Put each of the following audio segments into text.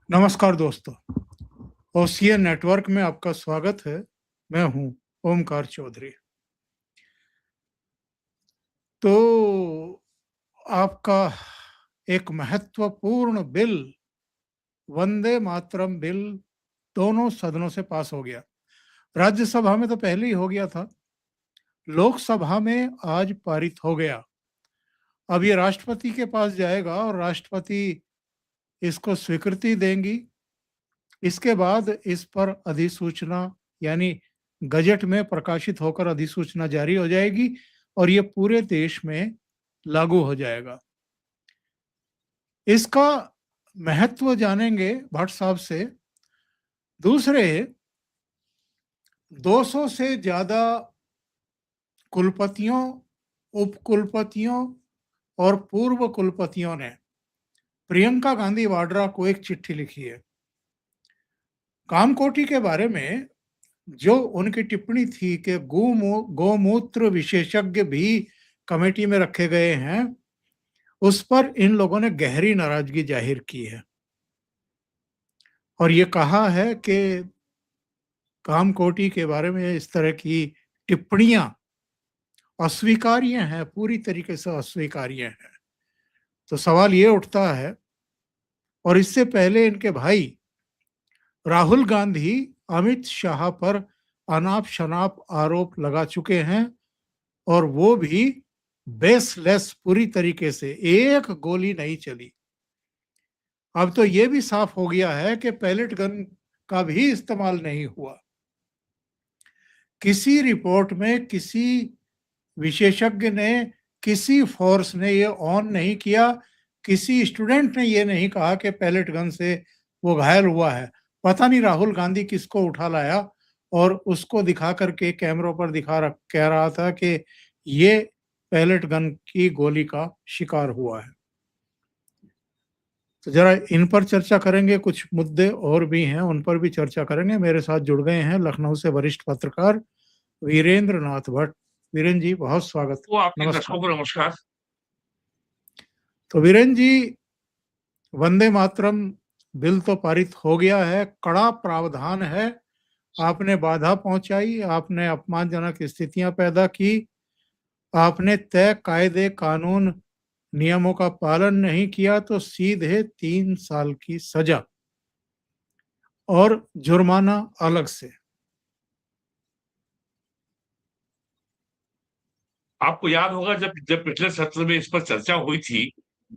नमस्कार दोस्तों। OCA network में आपका स्वागत है। मैं हूं ओमकार चौधरी। तो आपका एक महत्वपूर्ण बिल, वंदे मातरम बिल, दोनों सदनों से पास हो गया। राज्यसभा में तो पहले ही हो गया था, लोकसभा में आज पारित हो गया। अब ये राष्ट्रपति के पास जाएगा और राष्ट्रपति इसको स्वीकृति देंगी। इसके बाद इस पर अधिसूचना यानी गजट में प्रकाशित होकर अधिसूचना जारी हो जाएगी और ये पूरे देश में लागू हो जाएगा। इसका महत्व जानेंगे भट्ट साहब से। दूसरे, 200 से ज्यादा कुलपतियों, उपकुलपतियों और पूर्व कुलपतियों ने प्रियंका गांधी वाड्रा को एक चिट्ठी लिखी है। कामकोटी के बारे में जो उनकी टिप्पणी थी कि गौमूत्र विशेषज्ञ भी कमेटी में रखे गए हैं, उस पर इन लोगों ने गहरी नाराजगी जाहिर की है और ये कहा है कि कामकोटी के बारे में इस तरह की टिप्पणियां अस्वीकार्य हैं, पूरी तरीके से अस्वीकार्य हैं। तो सवाल ये उठता है, और इससे पहले इनके भाई राहुल गांधी अमित शाह पर अनाप शनाप आरोप लगा चुके हैं और वो भी बेसलेस, पूरी तरीके से एक गोली नहीं चली। अब तो ये भी साफ हो गया है कि पैलेट गन का भी इस्तेमाल नहीं हुआ। किसी रिपोर्ट में किसी विशेषज्ञ ने, किसी फोर्स ने ये ऑन नहीं किया, किसी स्टूडेंट ने ये नहीं कहा कि पैलेट गन से वो घायल हुआ है। पता नहीं राहुल गांधी किसको उठा लाया और उसको दिखा करके कैमरों पर कह रहा था कि ये पैलेट गन की गोली का शिकार हुआ है। तो जरा इन पर चर्चा करेंगे, कुछ मुद्दे और भी हैं उन पर भी चर्चा करेंगे। मेरे साथ जुड़ गए हैं लखनऊ से वरिष्ठ पत्रकार वीरेंद्र नाथ भट्ट। वीरेंद्र जी, बहुत स्वागत। वो आपके दर्शकों को नमस्कार। तो वीरेंद्र जी, वंदे मातरम बिल तो पारित हो गया है, कड़ा प्रावधान है, आपने बाधा पहुंचाई, आपने अपमानजनक स्थितियां पैदा की, आपने तय कायदे कानून नियमों का पालन नहीं किया तो सीधे 3 साल की सजा और जुर्माना अलग से। आपको याद होगा जब जब पिछले सत्र में इस पर चर्चा हुई थी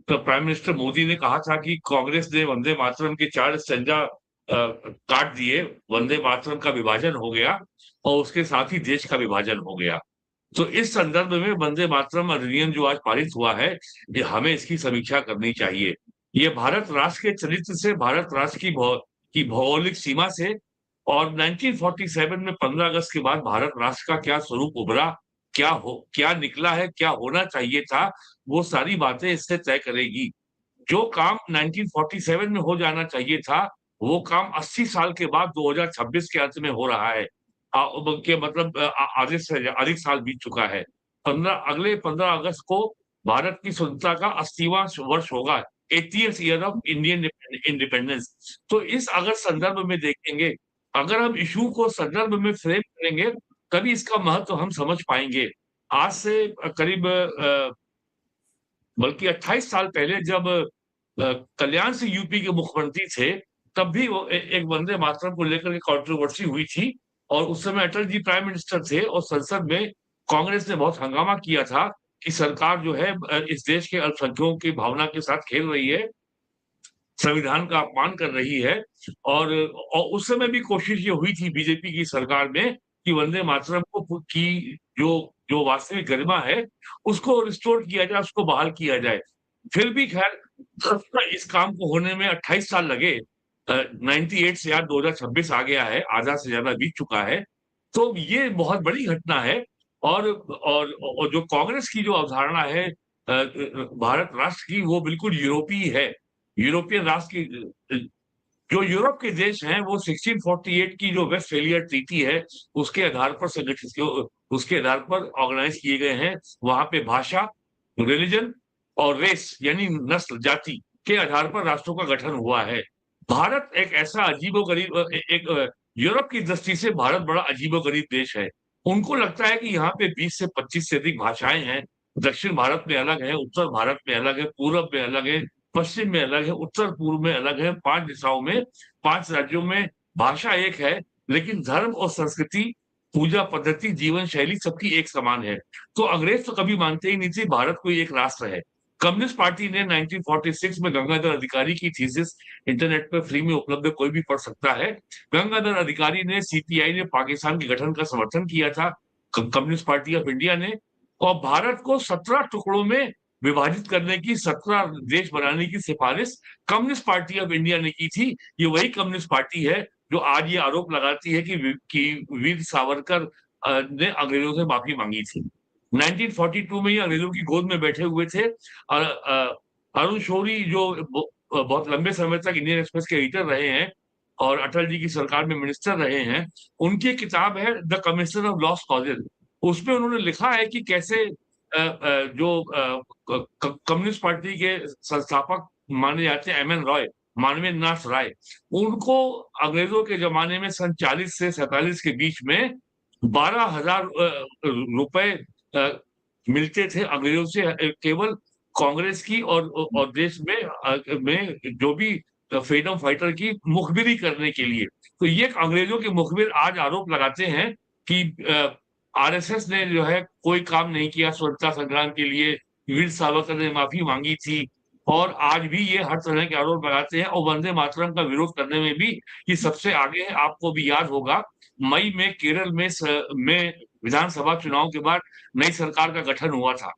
तो प्राइम मिनिस्टर मोदी ने कहा था कि कांग्रेस ने वंदे मातरम के 4 संजा काट दिए, वंदे मातरम का विभाजन हो गया और उसके साथ ही देश का विभाजन हो गया। तो इस संदर्भ में वंदे मातरम अधिनियम जो आज पारित हुआ है, ये हमें इसकी समीक्षा करनी चाहिए। ये भारत राष्ट्र के चरित्र से, भारत राष्ट्र की भौगोलिक सीमा से और 1947 में 15 अगस्त के बाद भारत राष्ट्र का क्या स्वरूप उभरा, क्या निकला है, क्या होना चाहिए था, वो सारी बातें इससे तय करेगी। जो काम 1947 में हो जाना चाहिए था, वो काम 80 साल के बाद 2026 के अंत में हो रहा है। के मतलब आधे से अधिक साल बीत चुका है। अगले 15 अगस्त को भारत की स्वतंत्रता का 80वां वर्ष होगा, 80th year of Indian independence. तो इस अगर संदर्भ में देखेंगे, अगर हम इशू को संदर्भ में फ्रेम करेंगे, तभी इसका महत्व हम समझ पाएंगे। आज से करीब बल्कि 28 साल पहले जब कल्याण सिंह यूपी के मुख्यमंत्री थे, तब भी वो एक वंदे मातरम को लेकर के कंट्रोवर्सी हुई थी और उस समय अटल जी प्राइम मिनिस्टर थे और संसद में कांग्रेस ने बहुत हंगामा किया था कि सरकार जो है इस देश के अल्पसंख्यकों की भावना के साथ खेल रही है, संविधान का अपमान कर रही है। और उस समय भी कोशिश ये हुई थी बीजेपी की सरकार में कि वंदे मातरम को की जो जो वास्तविक गरिमा है उसको रिस्टोर किया जाए, उसको बहाल किया जाए। फिर भी खैर इस काम को होने में 28 साल लगे। 98 से आज 2026 आ गया है, आधा से ज्यादा बीत चुका है। तो ये बहुत बड़ी घटना है। और जो कांग्रेस की जो अवधारणा है भारत राष्ट्र की, वो बिल्कुल यूरोपीय है। यूरोपियन राष्ट्र की जो यूरोप के देश हैं वो 1648 की जो वेस्टफेलियर ट्रीटी है उसके आधार पर संगठित, उसके आधार पर ऑर्गेनाइज किए गए हैं। वहां पे भाषा, रिलीजन और रेस यानी नस्ल जाति के आधार पर राष्ट्रों का गठन हुआ है। भारत एक ऐसा अजीबोगरीब एक यूरोप की दृष्टि से भारत बड़ा अजीबोगरीब देश है। उनको लगता है कि यहाँ पे 20 से 25 से अधिक भाषाएं हैं। दक्षिण भारत में अलग है, उत्तर भारत में अलग है, पूरब में अलग है, पश्चिम में अलग है, उत्तर पूर्व में अलग है। 5 दिशाओं में, 5 राज्यों में भाषा एक है, लेकिन धर्म और संस्कृति, पूजा पद्धति, जीवन शैली सबकी एक समान है। तो अंग्रेज तो कभी मानते ही नहीं थे भारत कोई एक राष्ट्र है। कम्युनिस्ट पार्टी ने 1946 में गंगाधर अधिकारी की थीसिस इंटरनेट पे फ्री में उपलब्ध है, कोई भी पढ़ सकता है। गंगाधर अधिकारी ने, सीपीआई ने पाकिस्तान के गठन का समर्थन किया था, कम्युनिस्ट पार्टी ऑफ इंडिया ने, और भारत को 17 टुकड़ों में विभाजित करने की, 17 देश बनाने की सिफारिश कम्युनिस्ट पार्टी ऑफ इंडिया ने की थी। ये वही कम्युनिस्ट पार्टी है जो आज ये आरोप लगाती है कि वीर सावरकर ने अंग्रेजों से माफी मांगी थी। 1942 में ये अंग्रेजों की गोद में बैठे हुए थे। और अरुण शौरी जो बहुत लंबे समय तक इंडियन एक्सप्रेस के एडिटर रहे हैं और अटल जी की सरकार में मिनिस्टर रहे हैं, उनकी किताब है the commission of lost causes. उसमें उन्होंने लिखा है कि कैसे जो कम्युनिस्ट पार्टी के संस्थापक माने जाते हैं एम.एन. रॉय, मानवेंद्र नाथ राय, उनको अंग्रेजों के जमाने में सन 40 से 47 के बीच में 12,000 रुपए मिलते थे अंग्रेजों से, केवल कांग्रेस की और देश में जो भी फ्रीडम फाइटर की मुखबिरी करने के लिए। तो ये अंग्रेजों के मुखबिर आज आरोप लगाते हैं कि आरएसएस ने जो है कोई काम नहीं किया स्वतंत्रता संग्राम के लिए, वीर सावरकर ने माफी मांगी थी, और आज भी ये हर तरह के आरोप लगाते हैं। और वंदे मातरम का विरोध करने में भी ये सबसे आगे है। आपको भी याद होगा, मई में केरल में विधानसभा चुनाव के बाद नई सरकार का गठन हुआ था,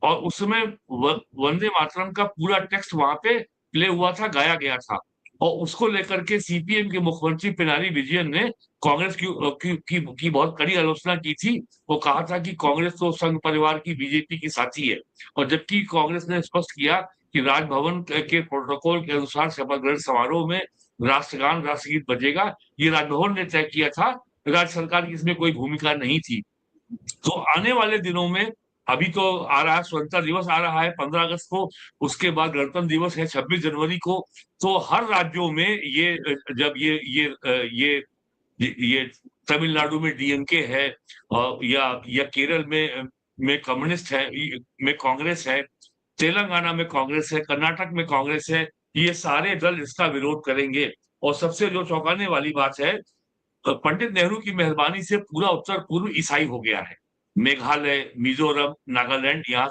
और उस समय वंदे मातरम का पूरा टेक्स्ट वहां पे प्ले हुआ था, गाया गया था। और उसको लेकर के सीपीएम के मुख्यमंत्री पिनारी विजयन ने कांग्रेस की बहुत कड़ी आलोचना की थी। वो कहा था कि कांग्रेस तो संघ परिवार की, बीजेपी की साथी है। और जबकि कांग्रेस ने स्पष्ट किया कि राजभवन के प्रोटोकॉल के अनुसार शपथ ग्रहण समारोह में राष्ट्रगान, राष्ट्रगीत बजेगा, ये राजभवन ने तय किया था, राज्य सरकार की इसमें कोई भूमिका नहीं थी। तो आने वाले दिनों में, अभी तो आ रहा है स्वतंत्रता दिवस, आ रहा है 15 अगस्त को, उसके बाद गणतंत्र दिवस है 26 जनवरी को। तो हर राज्यों में ये जब ये तमिलनाडु में डीएमके है, या केरल में कम्युनिस्ट है, में कांग्रेस है, तेलंगाना में कांग्रेस है, कर्नाटक में कांग्रेस है, ये सारे दल इसका विरोध करेंगे। और सबसे जो चौंकाने वाली बात है, पंडित नेहरू की मेहरबानी से पूरा उत्तर पूर्व ईसाई हो गया है। मेघालय, मिजोरम, नागालैंड, यहाँ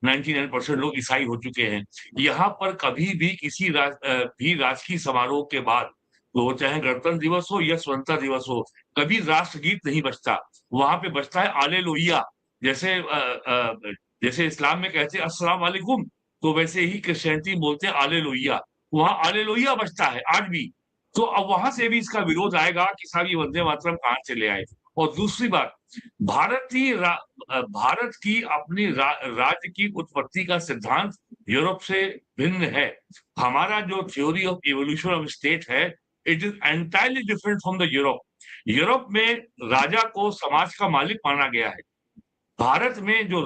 99% लोग ईसाई हो चुके हैं। यहाँ पर कभी भी किसी भी राजकीय समारोह के बाद, वो चाहे गणतंत्र दिवस हो या स्वतंत्रता दिवस हो, कभी राष्ट्रगीत नहीं बजता। वहां पे बजता है आलेलुया। जैसे इस्लाम में कहते हैं अस्सलाम वालेकुम, तो वैसे ही क्रिश्चियनिटी बोलते हैं आलेलुया। वहां आलेलुया बजता है आज भी। तो अब वहां से भी इसका विरोध आएगा कि साहब ये वंदे मातरम कहां से ले आए। और दूसरी बात, भारत की अपनी राज्य की उत्पत्ति का सिद्धांत यूरोप से भिन्न है। हमारा जो theory of evolution of state है, it is entirely different from the Europe. Europe में राजा को समाज का मालिक माना गया है। भारत में जो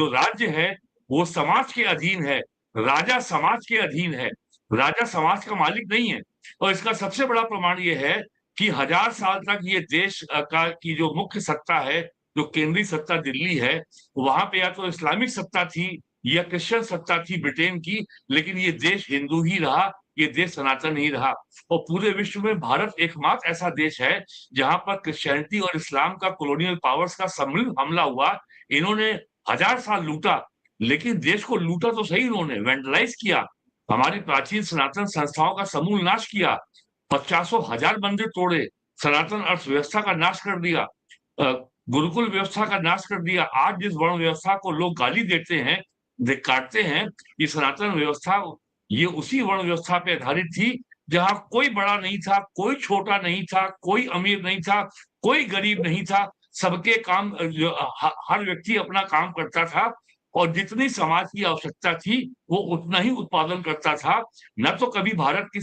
राज्य है वो समाज के अधीन है, राजा समाज के अधीन है, राजा समाज का मालिक नहीं है। और इसका सबसे बड़ा प्रमाण ये है कि 1000 साल तक ये देश की जो मुख्य सत्ता है, जो केंद्रीय सत्ता दिल्ली है, वहां पे या तो इस्लामिक सत्ता थी या क्रिश्चियन सत्ता थी ब्रिटेन की, लेकिन ये देश हिंदू ही रहा, ये देश सनातन ही रहा। और पूरे विश्व में भारत एकमात्र ऐसा देश है जहां पर क्रिश्चियनिटी और इस्लाम का कॉलोनियल पावर्स का सम्मिलित हमला हुआ। इन्होंने 1000 साल लूटा, लेकिन देश को लूटा तो सही, इन्होंने वेंडलाइज किया, हमारी प्राचीन सनातन संस्थाओं का समूल नाश किया, 50,000 मंदिर तोड़े, सनातन अर्थव्यवस्था का नाश कर दिया, गुरुकुल व्यवस्था का नाश कर दिया। आज जिस वर्ण व्यवस्था को लोग गाली देते हैं, काटते हैं, ये सनातन व्यवस्था, ये उसी वर्ण व्यवस्था पे आधारित थी जहां कोई बड़ा नहीं था, कोई छोटा नहीं था, कोई अमीर नहीं था, कोई गरीब नहीं था, सबके काम, हर व्यक्ति अपना काम करता था, और जितनी समाज की आवश्यकता थी वो उतना ही उत्पादन करता था। न तो कभी भारत की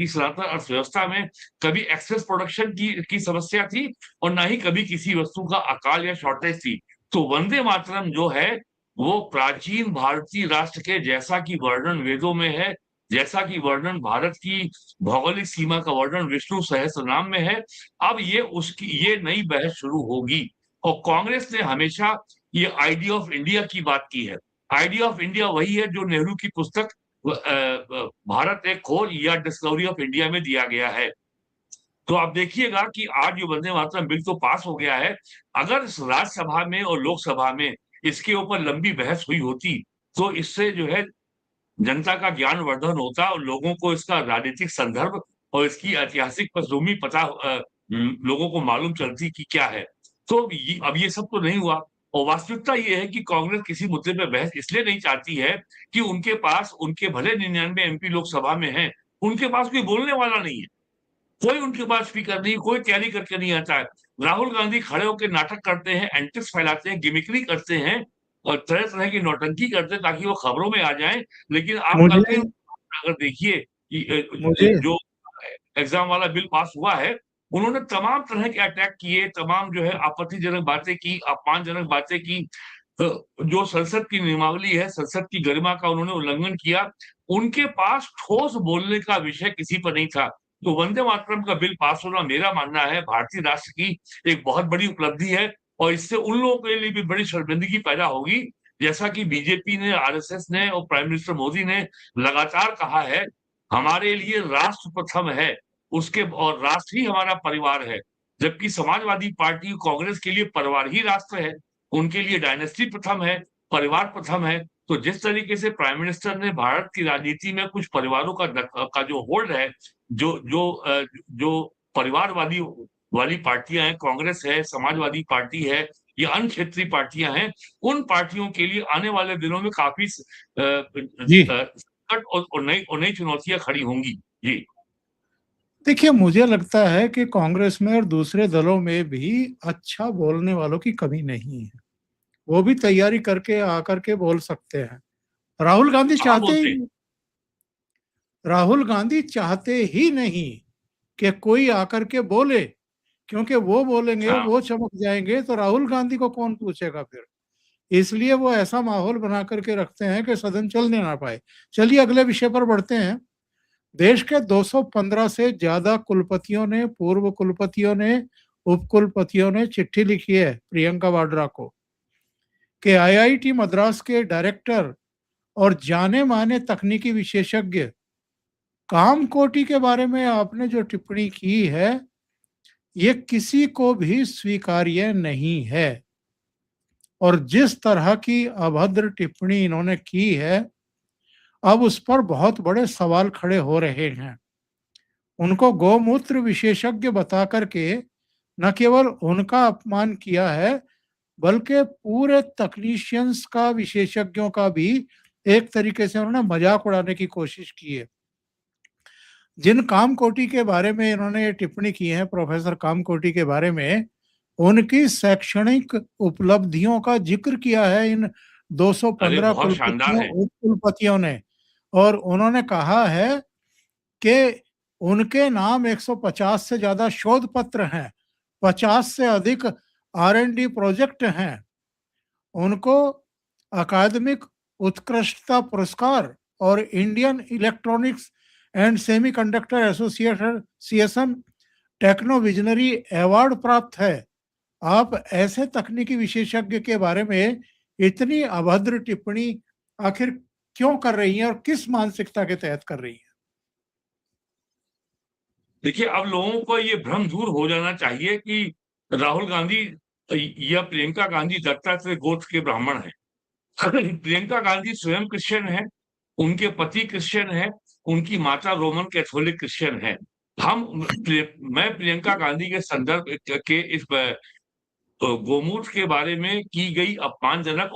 सनातन अर्थव्यवस्था में कभी एक्सेस प्रोडक्शन की समस्या थी, और ना ही कभी किसी वस्तु का अकाल या शॉर्टेज थी। तो वंदे मातरम जो है वो प्राचीन भारतीय राष्ट्र के जैसा कि वर्णन वेदों में है, जैसा कि वर्णन भारत की भौगोलिक सीमा का वर्णन विष्णु सहस्त्रनाम में है, अब ये नई बहस शुरू होगी। और कांग्रेस ने हमेशा ये आइडिया ऑफ इंडिया की बात की है। आइडिया ऑफ इंडिया वही है जो नेहरू की पुस्तक भारत एक खोज या डिस्कवरी ऑफ इंडिया में दिया गया है। तो आप देखिएगा कि आज जो वंदे मातरम बिल तो पास हो गया है, अगर राज्यसभा में और लोकसभा में इसके ऊपर लंबी बहस हुई होती, तो इससे जो है जनता का ज्ञानवर्धन होता और लोगों को इसका राजनीतिक संदर्भ और इसकी ऐतिहासिक पृष्ठभूमि पता लोगों को मालूम चलती कि क्या है। तो अब ये सब तो नहीं हुआ और वास्तविकता ये है कि कांग्रेस किसी मुद्दे पे बहस इसलिए नहीं चाहती है कि उनके पास उनके भले 99 एमपी लोकसभा में हैं, उनके पास कोई बोलने वाला नहीं है। कोई उनके पास स्पीकर नहीं, कोई तैयारी करके नहीं आता है। राहुल गांधी खड़े होकर नाटक करते हैं, एंटिक्स फैलाते हैं, गिमिक्री करते हैं और तरह-तरह की नौटंकी करते हैं ताकि वो खबरों में आ जाएँ। लेकिन आप कल के मुझे अगर देखिए कि मुझे जो एग्ज़ाम वाला बिल पास हुआ है, उन्होंने तमाम तरह के अटैक किए, तमाम जो है आपत्तिजनक बातें की, अपमानजनक बातें की। जो संसद की नियमावली है, संसद की गरिमा का उन्होंने उल्लंघन किया। उनके पास ठोस बोलने का विषय किसी पर नहीं था। तो वंदे मातरम का बिल पास होना मेरा मानना है भारतीय राष्ट्र की एक बहुत बड़ी उपलब्धि है और इससे उन लोगों के लिए भी बड़ी शर्मिंदगी पैदा होगी, जैसा कि बीजेपी ने, आरएसएस ने और प्राइम मिनिस्टर मोदी ने लगातार कहा है, हमारे लिए राष्ट्र प्रथम है, उसके और राष्ट्र ही हमारा परिवार है। जबकि समाजवादी पार्टी, कांग्रेस के लिए परिवार ही राष्ट्र है, उनके लिए डायनेस्टी प्रथम है, परिवार प्रथम है। तो जिस तरीके से प्राइम मिनिस्टर ने भारत की राजनीति में कुछ परिवारों का जो होल्ड है, जो परिवारवादी वाली पार्टियां हैं, कांग्रेस है, समाजवादी पार्टी है, या अन्य क्षेत्रीय पार्टियां हैं, उन पार्टियों के लिए आने वाले दिनों में काफी जी, संकट और नई चुनौतियां खड़ी होंगी। जी। देखिए मुझे लगता है कि कांग्रेस में और दूसरे दलों में भी अच्छा बोलने वालों की कमी नहीं है। वो भी तैयारी करके आकर के बोल सकते हैं। राहुल गांधी कहाँ चाहते ही बोलते हैं? नहीं, राहुल गांधी चाहते ही नहीं कि कोई आकर के बोले, क्योंकि वो बोलेंगे, हाँ। वो चमक जाएंगे तो राहुल गांधी को कौन पूछेगा फिर। इसलिए वो ऐसा माहौल बना करके रखते हैं कि सदन चलने ना पाए। चलिए अगले विषय पर बढ़ते हैं। देश के 215 से ज्यादा कुलपतियों ने, पूर्व कुलपतियों ने, उपकुलपतियों ने चिट्ठी लिखी है प्रियंका वाड्रा को कि आईआईटी मद्रास के डायरेक्टर और जाने माने तकनीकी विशेषज्ञ कामकोटि के बारे में आपने जो टिप्पणी की है, ये किसी को भी स्वीकार्य नहीं है। और जिस तरह की अभद्र टिप्पणी इन्होंने की है, अब उस पर बहुत बड़े सवाल खड़े हो रहे हैं। उनको गौमूत्र विशेषज्ञ बता करके न केवल उनका अपमान किया है, बल्कि पूरे तकनीशियंस का, विशेषज्ञों का भी एक तरीके से उन्होंने मजाक उड़ाने की कोशिश की है। जिन कामकोटि के बारे में इन्होंने टिप्पणी की है, प्रोफेसर कामकोटि के बारे में, उनकी शैक्षणिक उपलब्धियों का जिक्र किया है इन अरे 215 बहुत शानदार कुलपतियों, है। उपकुलपतियों ने। और उन्होंने कहा है कि उनके नाम 150 से ज्यादा शोध पत्र हैं, 50 से अधिक R&D प्रोजेक्ट हैं। उनको अकादमिक उत्कृष्टता पुरस्कार और Indian electronics and semiconductor association techno visionary award प्राप्त है। आप ऐसे तकनीकी विशेषज्ञ के बारे में इतनी अभद्र टिप्पणी आखिर क्यों कर रही हैं और किस मानसिकता के तहत कर रही हैं? देखिए, अब लोगों को ये भ्रम दूर हो जाना चाहिए कि राहुल गांधी या प्रियंका गांधी दत्तात्रेय गोत्र के ब्राह्मण हैं। प्रियंका गांधी स्वयं क्रिश्चियन है, उनके पति क्रिश्चियन है, उनकी माता रोमन कैथोलिक क्रिश्चियन है। मैं प्रियंका गांधी के संदर्भ के इस गोमूत्र के बारे में की गई अपमानजनक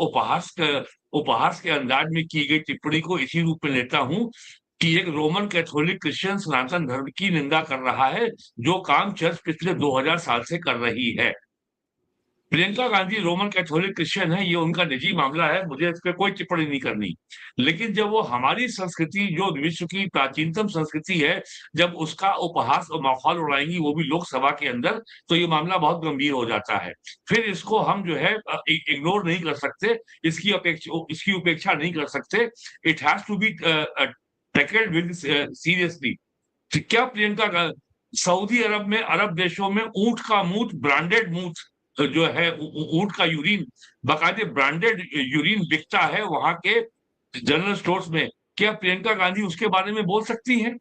उपहास के अंदाज में की गई टिप्पणी को इसी रूप में लेता हूं कि एक रोमन कैथोलिक क्रिश्चियन सनातन धर्म की निंदा कर रहा है, जो काम चर्च पिछले 2000 साल से कर रही है। Priyanka Gandhi Roman Catholic Christian है, ये उनका निजी मामला है, मुझे इस पे कोई टिप्पणी नहीं करनी। लेकिन जब वो हमारी संस्कृति, जो विश्व की प्राचीनतम संस्कृति है, जब उसका उपहास और मखौल उड़ाएंगी, वो भी लोकसभा के अंदर, तो ये मामला बहुत गंभीर हो जाता है। फिर इसको हम जो है इग्नोर नहीं कर सकते, इसकी उपेक्षा नहीं कर सकते। It has to be tackled with seriously. क्या प्रियंका सऊदी अरब में, अरब देशों में ऊंट का मूत, ब्रांडेड मूत जो है, ऊंट का यूरिन, बाकायदे ब्रांडेड यूरिन बिकता है वहां के जनरल स्टोर्स में। क्या प्रियंका गांधी उसके बारे में बोल सकती हैं?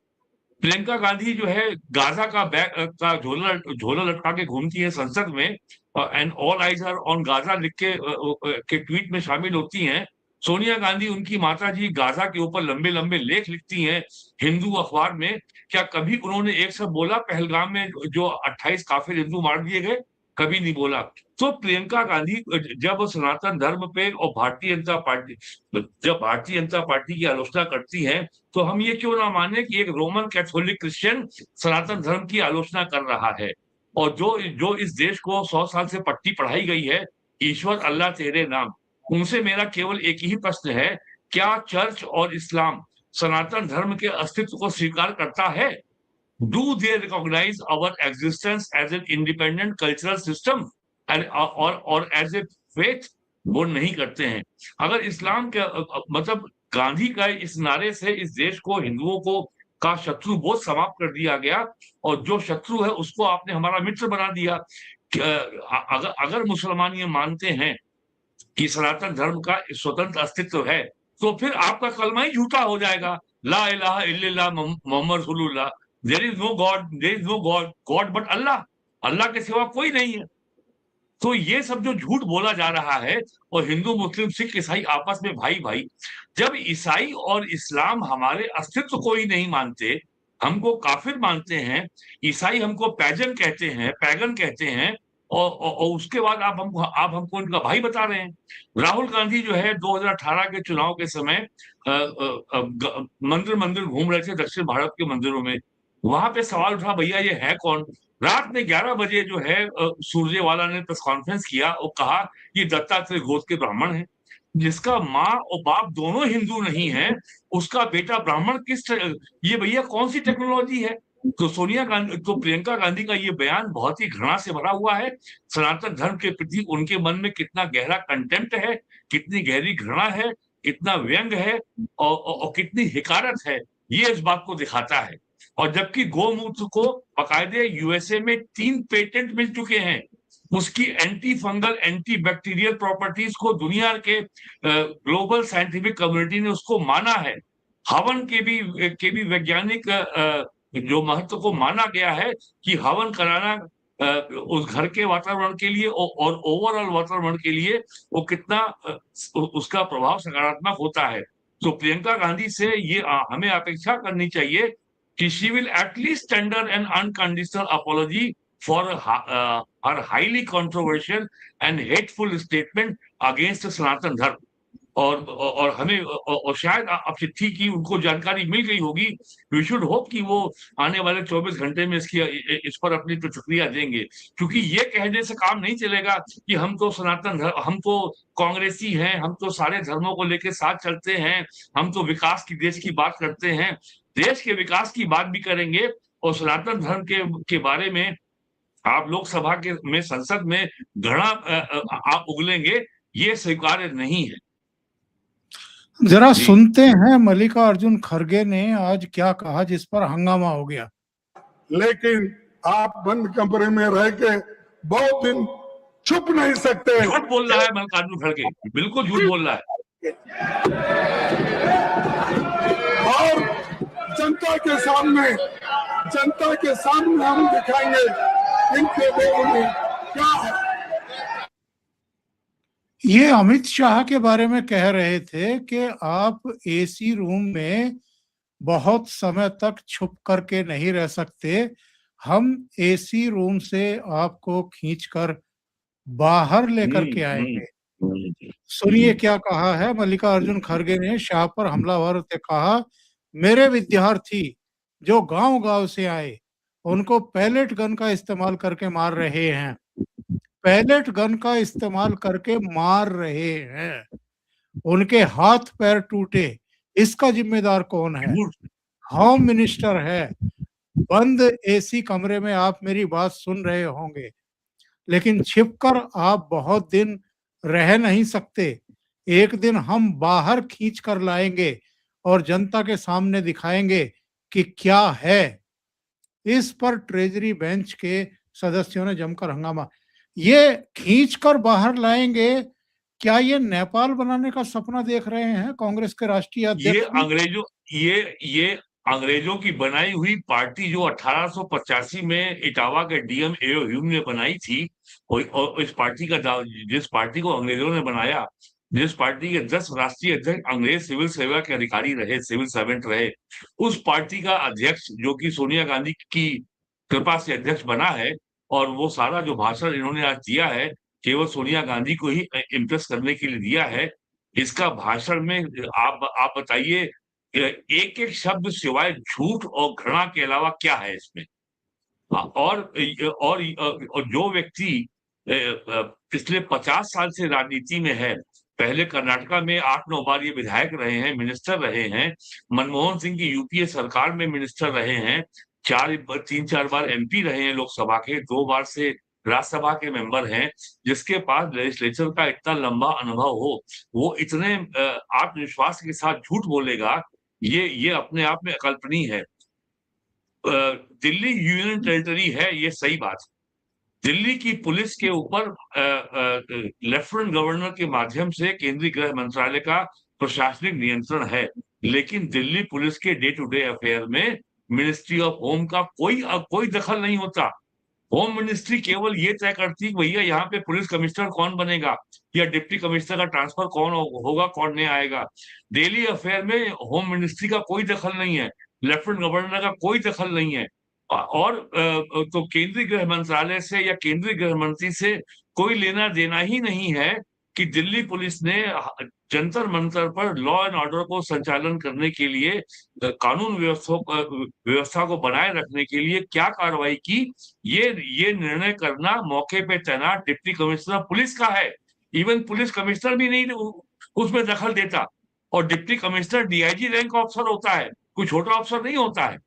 प्रियंका गांधी जो है गाजा का बैग का झोला लटका के घूमती है संसद में, and all eyes are on Gaza लिख के ट्वीट में शामिल होती हैं। सोनिया गांधी, उनकी माता जी, गाजा के ऊपर लंबे लंबे लेख लिखती हैं हिंदू अखबार में। क्या कभी उन्होंने एक शब्द बोला पहलगाम में जो 28 काफिर हिंदू मार दिए गए? कभी नहीं बोला। तो प्रियंका गांधी जब सनातन धर्म पे और भारतीय जनता पार्टी, जब भारतीय जनता पार्टी की आलोचना करती है, तो हम ये क्यों ना माने कि एक रोमन कैथोलिक क्रिश्चियन सनातन धर्म की आलोचना कर रहा है। और जो जो इस देश को 100 साल से पट्टी पढ़ाई गई है, ईश्वर अल्लाह तेरे नाम, उनसे मेरा केवल एक ही प्रश्न है, क्या चर्च और इस्लाम सनातन धर्म के अस्तित्व को स्वीकार करता है? Do they recognize our existence as an independent cultural system or as a faith? वो नहीं करते हैं। अगर इस्लाम के मतलब गांधी का इस नारे से इस देश को, हिंदुओं को का शत्रु बोध समाप्त कर दिया गया, और जो शत्रु है उसको आपने हमारा मित्र बना दिया। अगर मुसलमान ये मानते हैं कि सनातन धर्म का स्वतंत्र अस्तित्व है, तो फिर आपका कलमा ही झूठा हो जाएगा। ला इलाहा इल्लल्लाह मोहम्मद रसूलुल्लाह, there is no God, there is no God but Allah, Allah के सिवा कोई नहीं है। तो ये सब जो झूठ बोला जा रहा है, और हिंदू मुस्लिम सिख ईसाई आपस में भाई भाई, जब ईसाई और इस्लाम हमारे अस्तित्व को ही नहीं मानते, हमको काफिर मानते हैं, ईसाई हमको पैजन कहते हैं, पैगन कहते हैं, और उसके बाद आप हमको इनका भाई बता रहे हैं। राहुल गांधी जो है 2018 के चुनाव के समय मंदिर मंदिर घूम रहे थे दक्षिण भारत के मंदिरों में। वहां पे सवाल उठा, भैया ये है कौन? रात में 11 बजे जो है सुरजेवाला ने प्रेस कॉन्फ्रेंस किया और कहा ये दत्तात्रेय गोत्र के ब्राह्मण है। जिसका माँ और बाप दोनों हिंदू नहीं है, उसका बेटा ब्राह्मण ये भैया कौन सी टेक्नोलॉजी है? तो सोनिया गांधी, तो प्रियंका गांधी का ये बयान बहुत ही घृणा से भरा हुआ है। सनातन धर्म के प्रति उनके मन में कितना गहरा कंटेम्प्ट है, कितनी गहरी घृणा है, कितना व्यंग है, और कितनी हिकारत है, ये इस बात को दिखाता है। और जबकि गौमूत्र को बाकायदे यूएसए में 3 पेटेंट मिल चुके हैं, उसकी anti fungal, anti bacterial properties को दुनिया के ग्लोबल साइंटिफिक कम्युनिटी ने उसको माना है। हवन के भी वैज्ञानिक जो महत्व को माना गया है कि हवन कराना उस घर के वातावरण के लिए और ओवरऑल वातावरण के लिए वो कितना उसका प्रभाव सकारात्मक होता है। तो प्रियंका गांधी से ये हमें अपेक्षा करनी चाहिए कि she will at least tender an unconditional apology for her highly controversial and hateful statement against Sanatan Dharma। और हमें और शायद अब चिट्ठी की उनको जानकारी मिल गई होगी। वी शुड होप कि वो आने वाले 24 घंटे में इस पर अपनी प्रतिक्रिया देंगे, क्योंकि ये कहने से काम नहीं चलेगा कि हम तो सनातन धर्म, हम तो कांग्रेसी हैं, हम तो सारे धर्मों को लेकर साथ चलते हैं, हम तो विकास की, देश की बात करते हैं। देश के विकास की बात भी करेंगे और सनातन धर्म के बारे में आप लोकसभा के में, संसद में घृणा आप उगलेंगे, ये स्वीकार्य नहीं है। जरा सुनते हैं मल्लिकार्जुन खड़गे ने आज क्या कहा, जिस पर हंगामा हो गया। लेकिन आप बंद कमरे में रह के बहुत दिन छुप नहीं सकते। झूठ बोल रहा है मल्लिकार्जुन खड़गे, बिल्कुल झूठ बोल रहा है। और जनता के सामने हम दिखाएंगे इनके लोगों में क्या है। ये अमित शाह के बारे में कह रहे थे कि आप एसी रूम में बहुत समय तक छुप करके नहीं रह सकते, हम एसी रूम से आपको खींचकर बाहर लेकर के आएंगे। सुनिए क्या कहा है मल्लिकार्जुन खड़गे ने शाह पर हमलावर से कहा, मेरे विद्यार्थी जो गांव-गांव से आए उनको पैलेट गन का इस्तेमाल करके मार रहे हैं, पैलेट गन का इस्तेमाल करके मार रहे हैं, उनके हाथ पैर टूटे, इसका जिम्मेदार कौन है? होम मिनिस्टर है। बंद एसी कमरे में आप मेरी बात सुन रहे होंगे, लेकिन छिपकर आप बहुत दिन रह नहीं सकते। एक दिन हम बाहर खींच कर लाएंगे और जनता के सामने दिखाएंगे कि क्या है। इस पर ट्रेजरी बेंच के सदस्यों ने जमकर हंगामा। ये खींचकर बाहर लाएंगे, क्या ये नेपाल बनाने का सपना देख रहे हैं कांग्रेस के राष्ट्रीय ये अध्यक्ष भी? अंग्रेजों ये अंग्रेजों की बनाई हुई पार्टी जो 1885 में इटावा के डीएम एओ ह्यूम ने बनाई थी, और इस पार्टी का जिस पार्टी को अंग्रेजों ने बनाया, जिस पार्टी के 10 राष्ट्रीय अध्यक्ष अंग्रेज सिविल सेवा के अधिकारी रहे, सिविल सर्वेंट रहे, उस पार्टी का अध्यक्ष जो कि सोनिया गांधी की कृपा से अध्यक्ष बना है, और वो सारा जो भाषण इन्होंने आज दिया है केवल सोनिया गांधी को ही इम्प्रेस करने के लिए दिया है। इसका भाषण में आप बताइए, एक एक शब्द सिवाय झूठ और घृणा के अलावा क्या है इसमें। और जो व्यक्ति पिछले 50 साल से राजनीति में है, पहले कर्नाटका में 8-9 बार ये विधायक रहे हैं, मिनिस्टर रहे हैं, मनमोहन सिंह की यूपीए सरकार में मिनिस्टर रहे हैं, 3-4 बार एमपी रहे हैं लोकसभा के, 2 बार से राज्यसभा के मेंबर हैं, जिसके पास लेजिस्लेचर का इतना लंबा अनुभव हो, वो इतने आत्मविश्वास के साथ झूठ बोलेगा, ये अपने आप में अकल्पनीय है। दिल्ली यूनियन टेरिटरी है, ये सही बात है। दिल्ली की पुलिस के ऊपर लेफ्टिनेंट गवर्नर के माध्यम से केंद्रीय गृह मंत्रालय का प्रशासनिक नियंत्रण है, लेकिन दिल्ली पुलिस के डे टू डे अफेयर में मिनिस्ट्री ऑफ होम का कोई दखल नहीं होता। होम मिनिस्ट्री केवल ये तय करती है भैया यहाँ पे पुलिस कमिश्नर कौन बनेगा या डिप्टी कमिश्नर का ट्रांसफर कौन होगा, कौन नहीं आएगा। डेली अफेयर में होम मिनिस्ट्री का कोई दखल नहीं है, लेफ्टिनेंट गवर्नर का कोई दखल नहीं है, और तो केंद्रीय गृह मंत्रालय से या केंद्रीय गृह मंत्री से कोई लेना देना ही नहीं है कि दिल्ली पुलिस ने जंतर मंतर पर लॉ एंड ऑर्डर को संचालन करने के लिए, कानून व्यवस्था को बनाए रखने के लिए क्या कार्रवाई की, ये निर्णय करना मौके पे तैनात डिप्टी कमिश्नर पुलिस का है। इवन पुलिस कमिश्नर भी नहीं उसमें दखल देता, और deputy commissioner DIG rank officer होता है, कोई छोटा ऑफिसर नहीं होता है,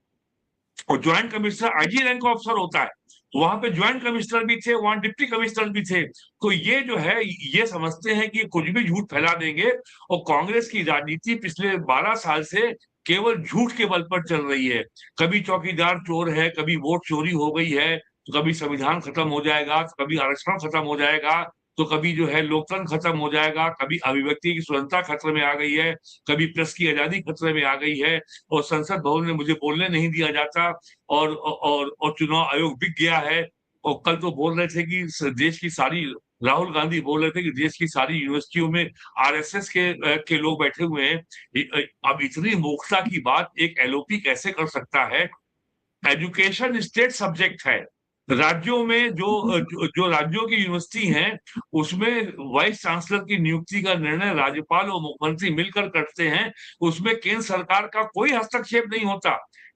और joint commissioner IG rank officer होता है। वहां पे ज्वाइंट कमिश्नर भी थे, वहां डिप्टी कमिश्नर भी थे। तो ये जो है, ये समझते हैं कि कुछ भी झूठ फैला देंगे, और कांग्रेस की राजनीति पिछले 12 साल से केवल झूठ के बल पर चल रही है। कभी चौकीदार चोर है, कभी वोट चोरी हो गई है, तो कभी संविधान खत्म हो जाएगा, तो कभी आरक्षण खत्म हो जाएगा, तो कभी जो है लोकतंत्र खत्म हो जाएगा, कभी अभिव्यक्ति की स्वतंत्रता खतरे में आ गई है, कभी प्रेस की आजादी खतरे में आ गई है, और संसद भवन में मुझे बोलने नहीं दिया जाता, और चुनाव आयोग बिक गया है। और कल तो बोल रहे थे कि देश की सारी, राहुल गांधी बोल रहे थे कि देश की सारी यूनिवर्सिटियों में आरएसएस के लोग बैठे हुए हैं। अब इतनी मूर्खता की बात एक एलओपी कैसे कर सकता है? एजुकेशन स्टेट सब्जेक्ट है। राज्यों में जो राज्यों की यूनिवर्सिटी हैं, उसमें वाइस चांसलर की नियुक्ति का निर्णय राज्यपाल और मुख्यमंत्री मिलकर करते हैं। उसमें केंद्र सरकार का कोई हस्तक्षेप नहीं होता।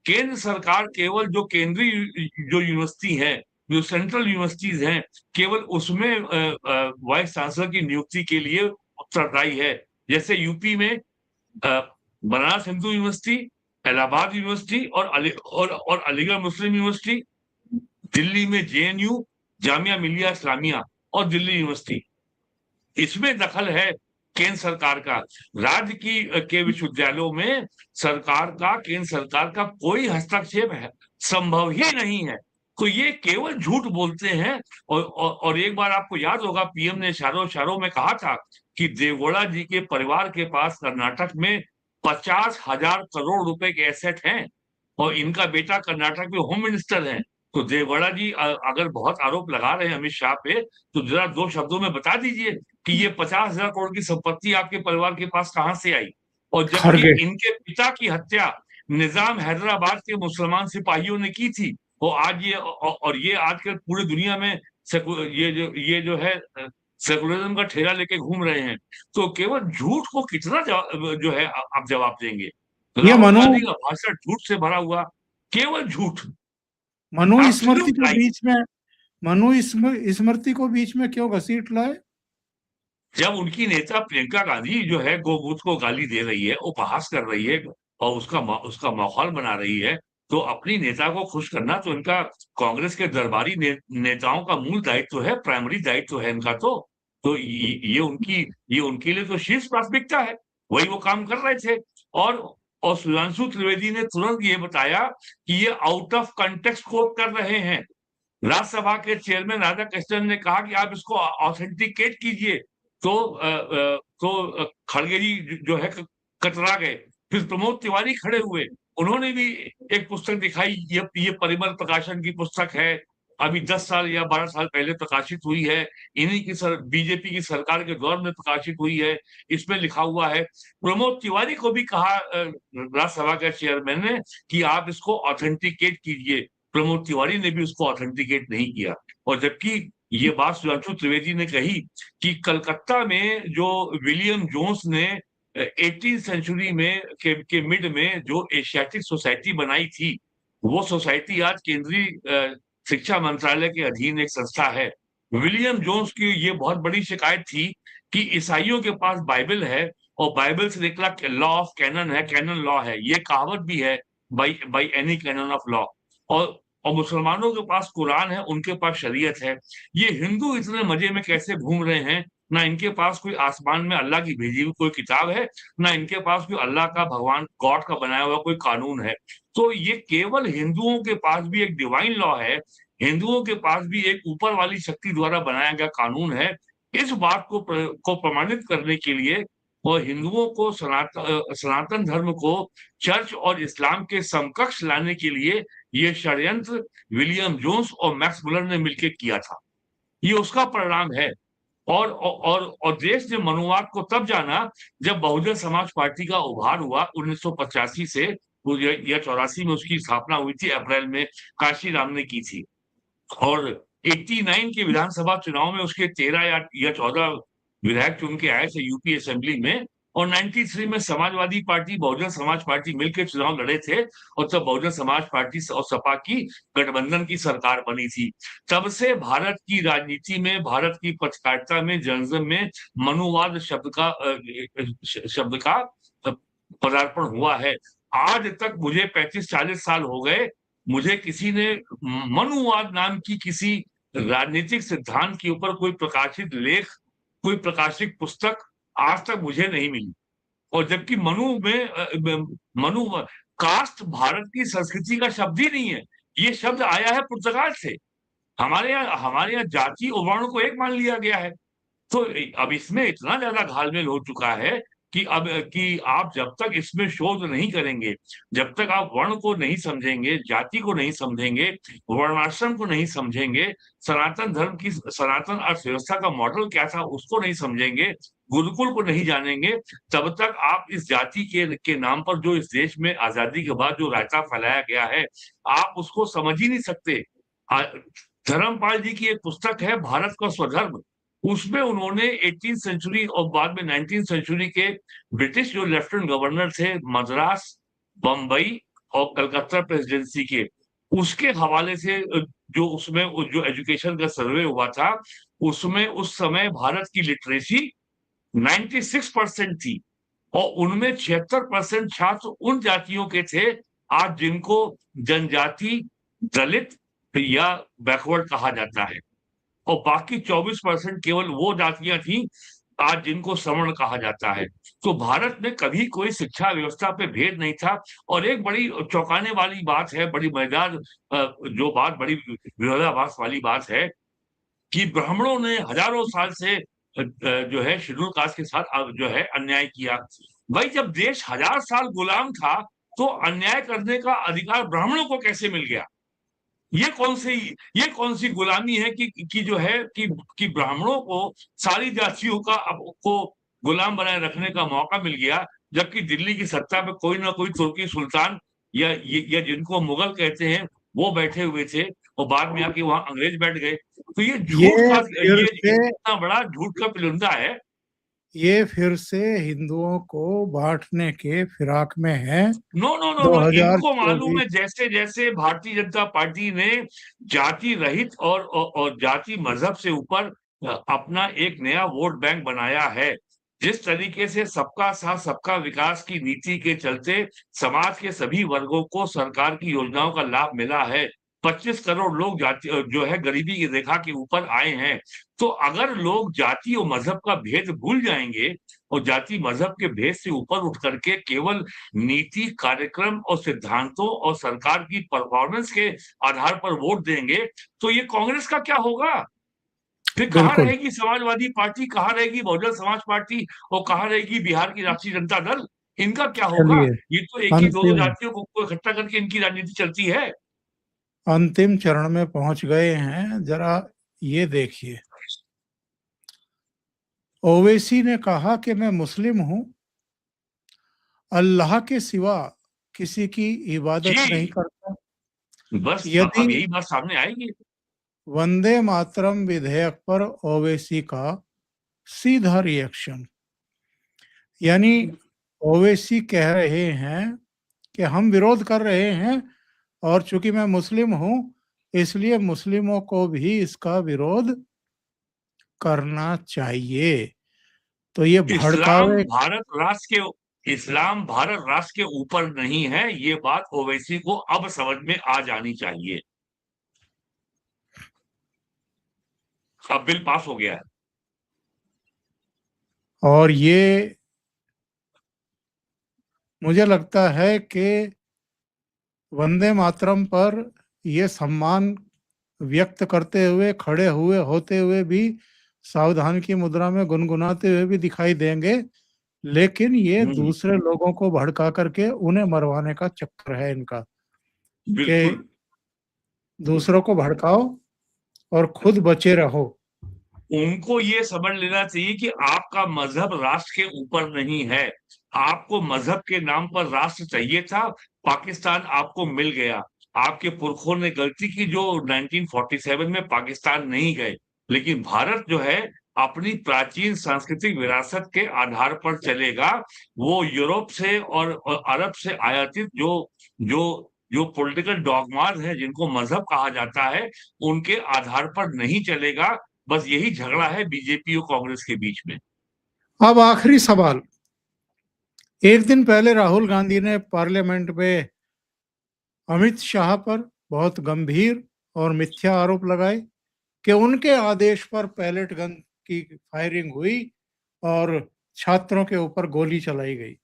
केंद्र सरकार केवल जो केंद्रीय जो यूनिवर्सिटी है, जो सेंट्रल यूनिवर्सिटीज हैं, केवल उसमें वाइस चांसलर की नियुक्ति के लिए उत्तरदायी है। जैसे यूपी में बनारस हिंदू यूनिवर्सिटी, इलाहाबाद यूनिवर्सिटी और अलीगढ़ मुस्लिम यूनिवर्सिटी, दिल्ली में जेएनयू, जामिया मिलिया इस्लामिया और दिल्ली यूनिवर्सिटी, इसमें दखल है केंद्र सरकार का। राज्य के विश्वविद्यालयों में केंद्र सरकार का कोई हस्तक्षेप है संभव ही नहीं है। तो ये केवल झूठ बोलते हैं। और एक बार आपको याद होगा, पीएम ने इशारों में कहा था कि देवगौड़ा जी के परिवार के पास कर्नाटक में 50,000 करोड़ रुपए के एसेट हैं, और इनका बेटा कर्नाटक में होम मिनिस्टर है। तो देवगौड़ा जी अगर बहुत आरोप लगा रहे हैं अमित शाह पे, तो जरा 2 शब्दों में बता दीजिए कि ये 50,000 करोड़ की संपत्ति आपके परिवार के पास कहां से आई। और जबकि इनके पिता की हत्या निजाम हैदराबाद के मुसलमान सिपाहियों ने की थी, और ये आजकल पूरी दुनिया में ये जो है सेकुलरिज्म का ठेला लेके घूम रहे हैं। तो केवल झूठ को कितना जो है आप जवाब देंगे? राहुल गांधी का भाषण झूठ से भरा हुआ, केवल झूठ। मनुस्मृति को बीच में क्यों घसीट लाए? जब उनकी नेता प्रियंका गांधी जो है गोमूत्र को गाली दे रही है, उपहास कर रही है, और उसका माहौल बना रही है, तो अपनी नेता को खुश करना तो इनका कांग्रेस के दरबारी नेताओं का मूल दायित्व है, प्राइमरी दायित्व है इनका। तो ये उनके लिए तो शीर्ष प्राथमिकता है, वही वो काम कर रहे थे। और सुधांशु त्रिवेदी ने तुरंत ये बताया कि ये आउट ऑफ कंटेक्स्ट कोट कर रहे हैं। राज्यसभा के चेयरमैन राधा कृष्णन ने कहा कि आप इसको ऑथेंटिकेट कीजिए, तो खड़गे जी जो है कतरा गए। फिर प्रमोद तिवारी खड़े हुए, उन्होंने भी एक पुस्तक दिखाई, ये परिमल प्रकाशन की पुस्तक है, अभी 10 साल या 12 साल पहले प्रकाशित हुई है, इन्हीं की बीजेपी की सरकार के दौर में प्रकाशित हुई है। इसमें लिखा हुआ है, प्रमोद तिवारी को भी कहा राज्यसभा के चेयरमैन ने कि आप इसको ऑथेंटिकेट कीजिए। प्रमोद तिवारी ने भी उसको ऑथेंटिकेट नहीं किया। और जबकि ये बात सुधांशु त्रिवेदी ने कही कि कलकत्ता में जो विलियम जोन्स ने 18th सेंचुरी में के मिड में जो एशियाटिक सोसाइटी बनाई थी, वो सोसाइटी आज केंद्रीय शिक्षा मंत्रालय के अधीन एक संस्था है। विलियम जोन्स की ये बहुत बड़ी शिकायत थी कि ईसाइयों के पास बाइबल है और बाइबल से निकला लॉ ऑफ कैनन है, कैनन लॉ है, ये कहावत भी है, by any canon of law. और मुसलमानों के पास कुरान है, उनके पास शरीयत है। ये हिंदू इतने मजे में कैसे घूम रहे हैं, ना इनके पास कोई आसमान में अल्लाह की भेजी हुई कोई किताब है, ना इनके पास कोई अल्लाह का, भगवान गॉड का बनाया हुआ कोई कानून है। तो ये केवल हिंदुओं के पास भी एक डिवाइन लॉ है, हिंदुओं के पास भी एक ऊपर वाली शक्ति द्वारा बनाया गया कानून है। इस बात को प्रमाणित करने के लिए और हिंदुओं को सनातन धर्म को चर्च और इस्लाम के समकक्ष लाने के लिए ये षड्यंत्र विलियम जोन्स और मैक्स मुलर ने मिलकर किया था। ये उसका परिणाम है। और देश ने मनुवाद को तब जाना जब बहुजन समाज पार्टी का उभार हुआ 1985 से या 84 में उसकी स्थापना हुई थी, अप्रैल में काशी राम ने की थी। और 89 के विधानसभा चुनाव में उसके 13 या 14 विधायक चुन के आए थे यूपी असेंबली में। और 93 में समाजवादी पार्टी, बहुजन समाज पार्टी मिलकर चुनाव लड़े थे और तब बहुजन समाज पार्टी और सपा की गठबंधन की सरकार बनी थी। तब से भारत की राजनीति में, भारत की पत्रकारिता में, जर्नलिज्म में मनुवाद शब्द का पदार्पण हुआ है। आज तक मुझे 35-40 साल हो गए, मुझे किसी ने मनुवाद नाम की किसी राजनीतिक सिद्धांत के ऊपर कोई प्रकाशित लेख, कोई प्रकाशित पुस्तक आज तक मुझे नहीं मिली। और जबकि मनु कास्ट भारत की संस्कृति का शब्द ही नहीं है, ये शब्द आया है पुर्तगाल से। हमारे यहाँ जाति और वर्ण को एक मान लिया गया है। तो अब इसमें इतना ज्यादा घालमेल हो चुका है कि आप जब तक इसमें शोध नहीं करेंगे, जब तक आप वर्ण को नहीं समझेंगे, जाति को नहीं समझेंगे, वर्णाश्रम को नहीं समझेंगे, सनातन धर्म की, सनातन अर्थव्यवस्था का मॉडल क्या था उसको नहीं समझेंगे, गुरुकुल को नहीं जानेंगे, तब तक आप इस जाति के नाम पर जो इस देश में आजादी के बाद जो रायता फैलाया गया है, आप उसको समझ ही नहीं सकते। धर्मपाल जी की एक पुस्तक है भारत का स्वधर्म, उसमें उन्होंने 18th सेंचुरी और बाद में 19th सेंचुरी के ब्रिटिश जो लेफ्टिनेंट गवर्नर थे मद्रास, बंबई और कलकत्ता प्रेसिडेंसी के, उसके हवाले से जो उसमें जो एजुकेशन का सर्वे हुआ था, उसमें उस समय भारत की लिटरेसी 96% थी और उनमें 76% छात्र उन जातियों के थे आज जिनको जनजाति, दलित या बैकवर्ड कहा जाता है, और बाकी 24% केवल वो जातियां थी आज जिनको सवर्ण कहा जाता है। तो भारत में कभी कोई शिक्षा व्यवस्था पे भेद नहीं था। और एक बड़ी चौंकाने वाली बात है, बड़ी मजेदार जो बात, बड़ी विरोधाभास वाली बात है कि ब्राह्मणों ने हजारों साल से जो है शेड्यूल कास्ट के साथ जो है अन्याय किया। भाई जब देश 1000 साल गुलाम था तो अन्याय करने का अधिकार ब्राह्मणों को कैसे मिल गया? ये कौन सी गुलामी है कि जो है कि ब्राह्मणों को सारी जातियों को गुलाम बनाए रखने का मौका मिल गया, जबकि दिल्ली की सत्ता पे कोई ना कोई तुर्की सुल्तान या जिनको मुगल कहते हैं वो बैठे हुए थे और बाद में आके वहां अंग्रेज बैठ गए। तो ये इतना बड़ा झूठ का पिलुंदा है। ये फिर से हिंदुओं को बांटने के फिराक में है। नो, इनको मालूम है जैसे जैसे भारतीय जनता पार्टी ने जाति रहित और जाति मजहब से ऊपर अपना एक नया वोट बैंक बनाया है, जिस तरीके से सबका साथ सबका विकास की नीति के चलते समाज के सभी वर्गों को सरकार की योजनाओं का लाभ मिला है, 25 करोड़ लोग जाति जो है गरीबी की रेखा के ऊपर आए हैं। तो अगर लोग जाति और मजहब का भेद भूल जाएंगे और जाति मजहब के भेद से ऊपर उठ करके केवल नीति, कार्यक्रम और सिद्धांतों और सरकार की परफॉर्मेंस के आधार पर वोट देंगे, तो ये कांग्रेस का क्या होगा? फिर कहाँ बिल्कुल। रहेगी समाजवादी पार्टी, कहाँ रहेगी बहुजन समाज पार्टी और कहाँ रहेगी बिहार की राष्ट्रीय जनता दल? इनका क्या होगा? चलिए, ये तो एक ही दो अंतिम जातियों को इकट्ठा करके इनकी राजनीति चलती है। अंतिम चरण में पहुंच गए हैं। जरा ये देखिए, ओवैसी ने कहा कि मैं मुस्लिम हूं, अल्लाह के सिवा किसी की इबादत नहीं जी, करता। बस यदि अब यही बात सामने आएगी। वंदे मातरम विधेयक पर ओवैसी का सीधा रिएक्शन, यानी ओवैसी कह रहे हैं कि हम विरोध कर रहे हैं और चूंकि मैं मुस्लिम हूं इसलिए मुस्लिमों को भी इसका विरोध करना चाहिए। तो ये इस्लाम भड़कावे। भारत राष्ट्र के इस्लाम भारत राष्ट्र के ऊपर नहीं है, ये बात ओवैसी को अब समझ में आ जानी चाहिए। अब बिल पास हो गया है। और ये मुझे लगता है कि वंदे मातरम पर ये सम्मान व्यक्त करते हुए, खड़े हुए होते हुए भी, सावधान की मुद्रा में गुनगुनाते हुए भी दिखाई देंगे, लेकिन ये दूसरे लोगों को भड़का करके उन्हें मरवाने का चक्कर है इनका, कि बिल्कुल। दूसरों को भड़काओ और खुद बचे रहो। उनको ये समझ लेना चाहिए कि आपका मजहब राष्ट्र के ऊपर नहीं है। आपको मजहब के नाम पर राष्ट्र चाहिए था, पाकिस्तान आपको मिल गया। आपके पुरखों ने गलती की जो 1947 में पाकिस्तान नहीं गए, लेकिन भारत जो है अपनी प्राचीन सांस्कृतिक विरासत के आधार पर चलेगा। वो यूरोप से और अरब से आयातित जो जो जो पॉलिटिकल डॉगमाज हैं, जिनको मजहब कहा जाता है, उनके आधार पर नहीं चलेगा। बस यही झगड़ा है बीजेपी और कांग्रेस के बीच में। अब आखिरी सवाल। एक दिन पहले राहुल गांधी ने पार्लियामेंट में अमित शाह पर बहुत गंभीर और मिथ्या आरोप लगाए कि उनके आदेश पर पैलेट गन की फायरिंग हुई और छात्रों के ऊपर गोली चलाई गई।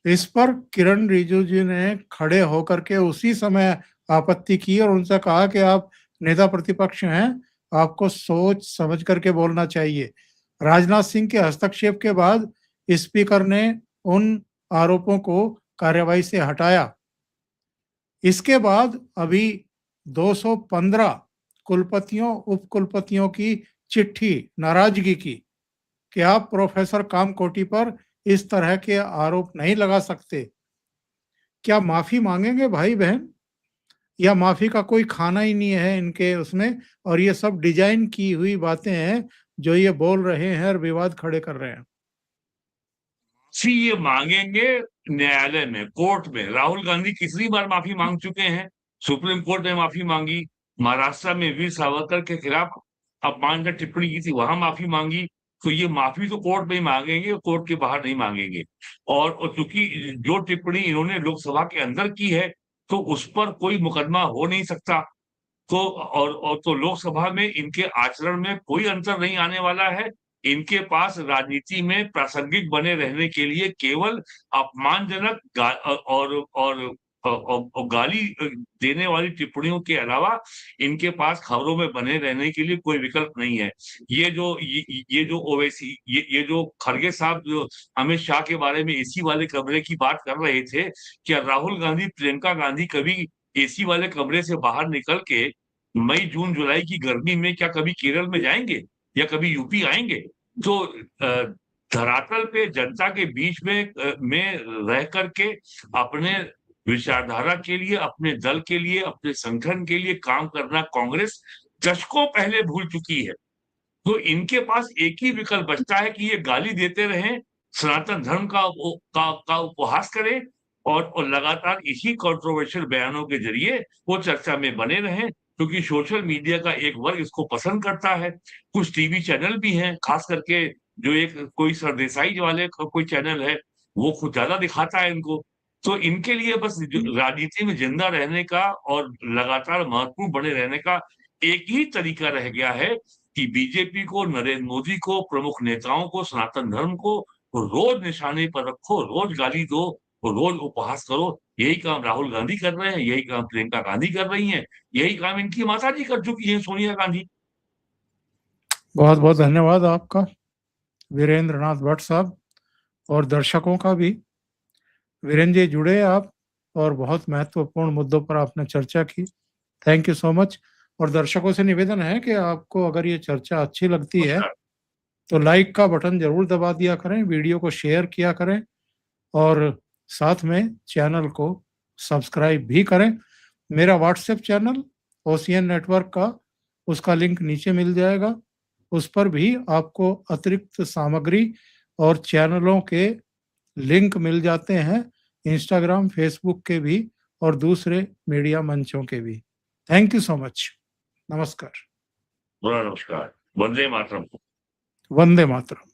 इस पर किरण रिजिजू ने खड़े होकर के उसी समय आपत्ति की और उनसे कहा कि आप नेता प्रतिपक्ष हैं, आपको सोच समझ करके बोलना चाहिए। राजनाथ सिंह के हस्तक्षेप के बाद स्पीकर ने उन आरोपों को कार्यवाही से हटाया। इसके बाद अभी 215 कुलपतियों, उपकुलपतियों की चिट्ठी नाराजगी की कि आप प्रोफेसर कामकोटी पर इस तरह के आरोप नहीं लगा सकते। क्या माफी मांगेंगे भाई बहन, या माफी का कोई खाना ही नहीं है इनके उसमें, और ये सब डिजाइन की हुई बातें हैं जो ये बोल रहे हैं और विवाद खड़े कर रहे हैं। ये मांगेंगे न्यायालय में, कोर्ट में। राहुल गांधी कितनी बार माफी मांग चुके हैं। सुप्रीम कोर्ट में माफी मांगी, महाराष्ट्र में वीर सावरकर के खिलाफ अपमानजनक टिप्पणी की थी, वहां माफी मांगी। तो ये माफी तो कोर्ट में ही मांगेंगे, कोर्ट के बाहर नहीं मांगेंगे। और चूंकि जो टिप्पणी इन्होंने लोकसभा के अंदर की है, तो उस पर कोई मुकदमा हो नहीं सकता। तो और तो लोकसभा में इनके आचरण में कोई अंतर नहीं आने वाला है। इनके पास राजनीति में प्रासंगिक बने रहने के लिए केवल अपमानजनक और गाली देने वाली टिप्पणियों के अलावा इनके पास खबरों में बने रहने के लिए कोई विकल्प नहीं है। ये जो ओवैसी, ये जो खड़गे साहब जो अमित शाह के बारे में एसी वाले कमरे की बात कर रहे थे, क्या राहुल गांधी, प्रियंका गांधी कभी एसी वाले कमरे से बाहर निकल के मई जून जुलाई की गर्मी में क्या कभी केरल में जाएंगे या कभी यूपी आएंगे? तो धरातल पे जनता के बीच में रह करके अपने विचारधारा के लिए, अपने दल के लिए, अपने संगठन के लिए काम करना कांग्रेस दशकों पहले भूल चुकी है। तो इनके पास एक ही विकल्प बचता है कि ये गाली देते रहें, सनातन धर्म का उपहास करें और लगातार इसी कंट्रोवर्शियल बयानों के जरिए वो चर्चा में बने रहें, क्योंकि सोशल मीडिया का एक वर्ग इसको पसंद करता है। कुछ टीवी चैनल भी हैं, खास करके जो एक कोई सरदेसाई वाले कोई चैनल है, वो कुछ ज्यादा दिखाता है इनको। तो इनके लिए बस राजनीति में जिंदा रहने का और लगातार महत्वपूर्ण बने रहने का एक ही तरीका रह गया है कि बीजेपी को, नरेंद्र मोदी को, प्रमुख नेताओं को, सनातन धर्म को रोज निशाने पर रखो, रोज गाली दो, रोज उपहास करो। यही काम राहुल गांधी कर रहे हैं, यही काम प्रियंका गांधी कर रही हैं, यही काम इनकी माताजी कर चुकी है, सोनिया गांधी। बहुत बहुत धन्यवाद आपका वीरेंद्र नाथ भट्ट साहब, और दर्शकों का भी। वीरेंद्र जी जुड़े आप और बहुत महत्वपूर्ण मुद्दों पर आपने चर्चा की। Thank you so much. और दर्शकों से निवेदन है कि आपको अगर ये चर्चा अच्छी लगती है तो लाइक का बटन जरूर दबा दिया करें, वीडियो को शेयर किया करें और साथ में चैनल को सब्सक्राइब भी करें। मेरा व्हाट्सएप चैनल ओशियन नेटवर्क का, उसका लिंक नीचे मिल जाएगा। उस पर भी आपको अतिरिक्त सामग्री और चैनलों के लिंक मिल जाते हैं, इंस्टाग्राम, फेसबुक के भी और दूसरे मीडिया मंचों के भी। Thank you so much. नमस्कार। नमस्कार। वंदे मातरम। वंदे मातरम।